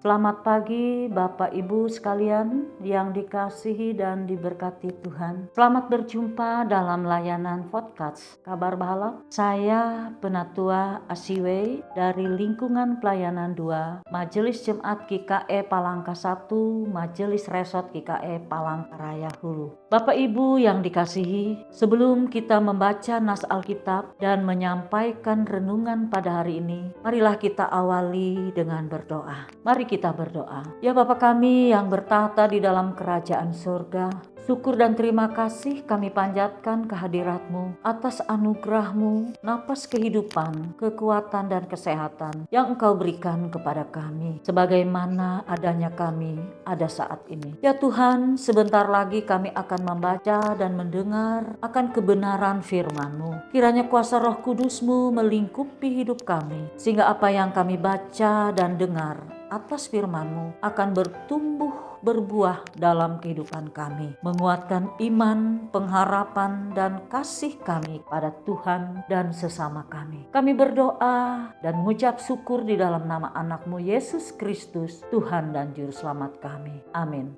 Selamat pagi Bapak Ibu sekalian yang dikasihi dan diberkati Tuhan. Selamat berjumpa dalam layanan podcast Kabar Bahalap. Saya Penatua Asiwei dari lingkungan pelayanan 2, Majelis Jemaat GKE Palangka 1, Majelis Resort GKE Palangkaraya Hulu. Bapak Ibu yang dikasihi, sebelum kita membaca nas Alkitab dan menyampaikan renungan pada hari ini, marilah kita awali dengan berdoa. Mari kita berdoa. Ya Bapa kami yang bertahta di dalam kerajaan surga, syukur dan terima kasih kami panjatkan kehadirat-Mu atas anugerah-Mu, napas kehidupan, kekuatan dan kesehatan yang Engkau berikan kepada kami, sebagaimana adanya kami ada saat ini. Ya Tuhan, sebentar lagi kami akan membaca dan mendengar akan kebenaran firman-Mu. Kiranya kuasa Roh Kudus-Mu melingkupi hidup kami, sehingga apa yang kami baca dan dengar atas firman-Mu akan berbuah dalam kehidupan kami, menguatkan iman, pengharapan, dan kasih kami pada Tuhan dan sesama kami. Kami berdoa dan mengucap syukur di dalam nama anak-Mu Yesus Kristus, Tuhan dan Juru Selamat kami. Amin.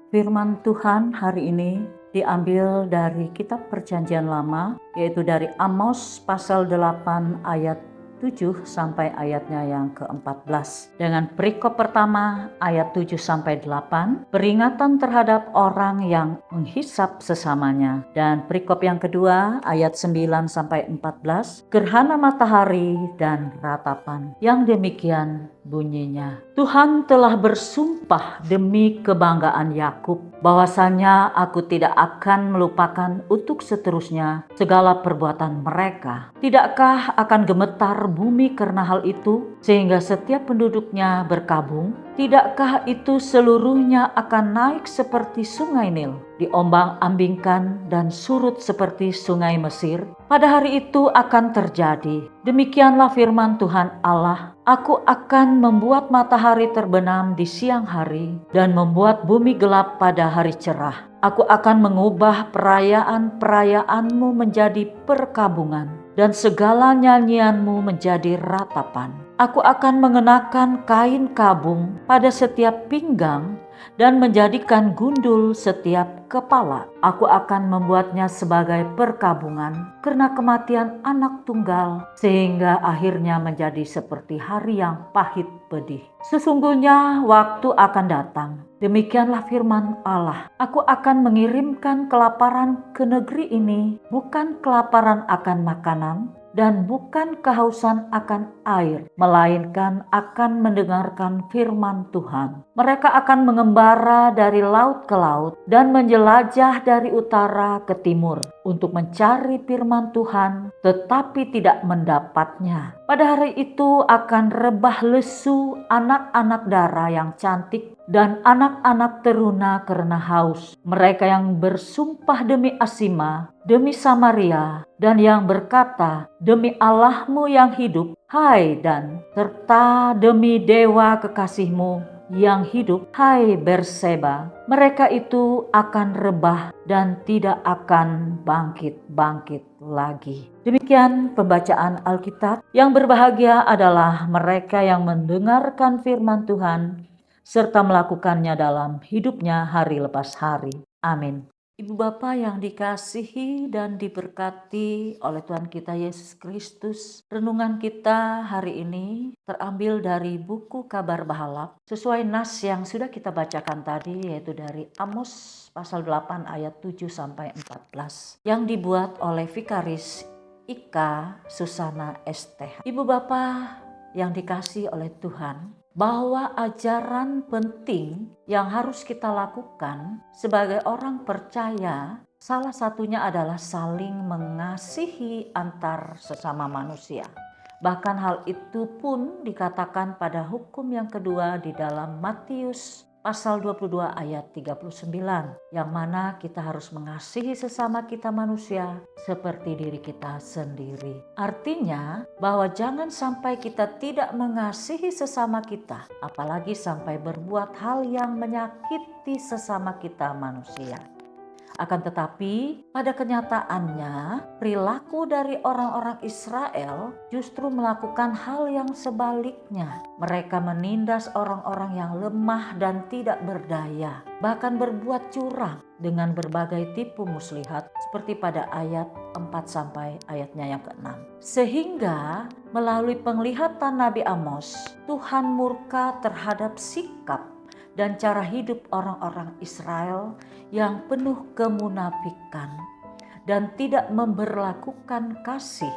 Firman Tuhan hari ini diambil dari kitab Perjanjian Lama, yaitu dari Amos pasal 8 ayat 7 sampai ayatnya yang ke-14. Dengan perikop pertama ayat 7 sampai 8, peringatan terhadap orang yang menghisap sesamanya. Dan perikop yang kedua ayat 9 sampai 14, gerhana matahari dan ratapan. Yang demikian bunyinya. Tuhan telah bersumpah demi kebanggaan Yakub, bahwasanya aku tidak akan melupakan untuk seterusnya segala perbuatan mereka. Tidakkah akan gemetar bumi karena hal itu, sehingga setiap penduduknya berkabung? Tidakkah itu seluruhnya akan naik seperti sungai Nil, diombang-ambingkan dan surut seperti sungai Mesir? Pada hari itu akan terjadi, demikianlah firman Tuhan Allah, aku akan membuat matahari terbenam di siang hari dan membuat bumi gelap pada hari cerah. Aku akan mengubah perayaan-perayaanmu menjadi perkabungan dan segala nyanyianmu menjadi ratapan. Aku akan mengenakan kain kabung pada setiap pinggang dan menjadikan gundul setiap kepala. Aku akan membuatnya sebagai perkabungan karena kematian anak tunggal, sehingga akhirnya menjadi seperti hari yang pahit pedih. Sesungguhnya waktu akan datang, demikianlah firman Allah, aku akan mengirimkan kelaparan ke negeri ini, bukan kelaparan akan makanan, dan bukan kehausan akan air, melainkan akan mendengarkan firman Tuhan. Mereka akan mengembara dari laut ke laut dan menjelajah dari utara ke timur untuk mencari firman Tuhan, tetapi tidak mendapatnya. Pada hari itu akan rebah lesu anak-anak dara yang cantik dan anak-anak teruna karena haus. Mereka yang bersumpah demi Asima, demi Samaria, dan yang berkata, demi Allahmu yang hidup, hai Dan, serta demi dewa kekasihmu yang hidup, hai Berseba. Mereka itu akan rebah dan tidak akan bangkit lagi. Demikian pembacaan Alkitab. Yang berbahagia adalah mereka yang mendengarkan firman Tuhan serta melakukannya dalam hidupnya hari lepas hari. Amin. Ibu Bapa yang dikasihi dan diberkati oleh Tuhan kita Yesus Kristus, renungan kita hari ini terambil dari buku Kabar Bahalap sesuai nas yang sudah kita bacakan tadi, yaitu dari Amos pasal 8 ayat 7 sampai 14 yang dibuat oleh Vikaris Ika Susana STH. Ibu Bapa yang dikasihi oleh Tuhan, bahwa ajaran penting yang harus kita lakukan sebagai orang percaya, salah satunya adalah saling mengasihi antar sesama manusia. Bahkan hal itu pun dikatakan pada hukum yang kedua di dalam Matius pasal 22 ayat 39, yang mana kita harus mengasihi sesama kita manusia seperti diri kita sendiri. Artinya bahwa jangan sampai kita tidak mengasihi sesama kita, apalagi sampai berbuat hal yang menyakiti sesama kita manusia. Akan tetapi pada kenyataannya perilaku dari orang-orang Israel justru melakukan hal yang sebaliknya. Mereka menindas orang-orang yang lemah dan tidak berdaya, bahkan berbuat curang dengan berbagai tipu muslihat seperti pada ayat 4 sampai ayatnya yang ke-6. Sehingga melalui penglihatan Nabi Amos, Tuhan murka terhadap sikap dan cara hidup orang-orang Israel yang penuh kemunafikan dan tidak memberlakukan kasih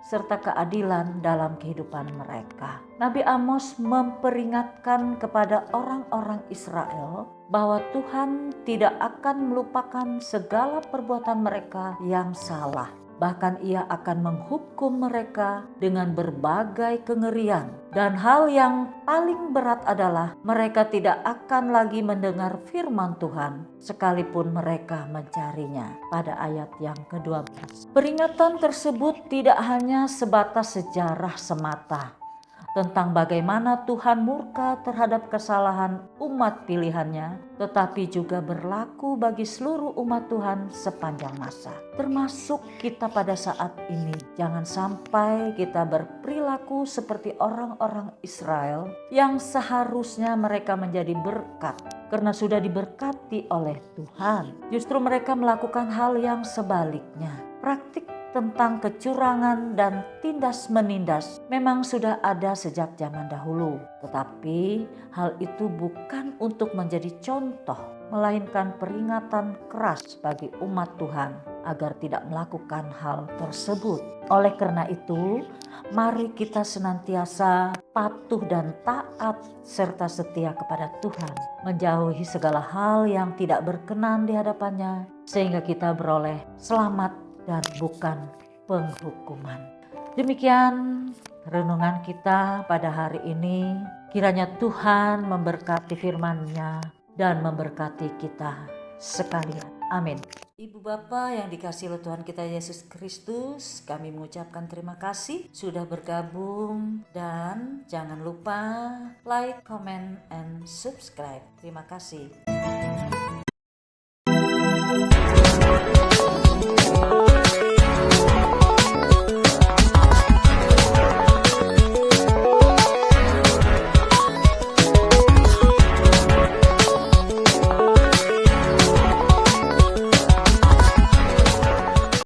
serta keadilan dalam kehidupan mereka. Nabi Amos memperingatkan kepada orang-orang Israel bahwa Tuhan tidak akan melupakan segala perbuatan mereka yang salah. Bahkan ia akan menghukum mereka dengan berbagai kengerian. Dan hal yang paling berat adalah mereka tidak akan lagi mendengar firman Tuhan sekalipun mereka mencarinya. Pada ayat yang ke-12. Peringatan tersebut tidak hanya sebatas sejarah semata tentang bagaimana Tuhan murka terhadap kesalahan umat pilihannya, tetapi juga berlaku bagi seluruh umat Tuhan sepanjang masa. Termasuk kita pada saat ini. Jangan sampai kita berperilaku seperti orang-orang Israel yang seharusnya mereka menjadi berkat karena sudah diberkati oleh Tuhan. Justru mereka melakukan hal yang sebaliknya. Praktik tentang kecurangan dan tindas menindas memang sudah ada sejak zaman dahulu. Tetapi hal itu bukan untuk menjadi contoh, melainkan peringatan keras bagi umat Tuhan agar tidak melakukan hal tersebut. Oleh karena itu, mari kita senantiasa patuh dan taat serta setia kepada Tuhan, menjauhi segala hal yang tidak berkenan di hadapannya, sehingga kita beroleh selamat dan bukan penghukuman. Demikian renungan kita pada hari ini. Kiranya Tuhan memberkati firman-Nya dan memberkati kita sekalian. Amin. Ibu Bapa yang dikasihi oleh Tuhan kita Yesus Kristus, kami mengucapkan terima kasih sudah bergabung dan jangan lupa like, comment, and subscribe. Terima kasih.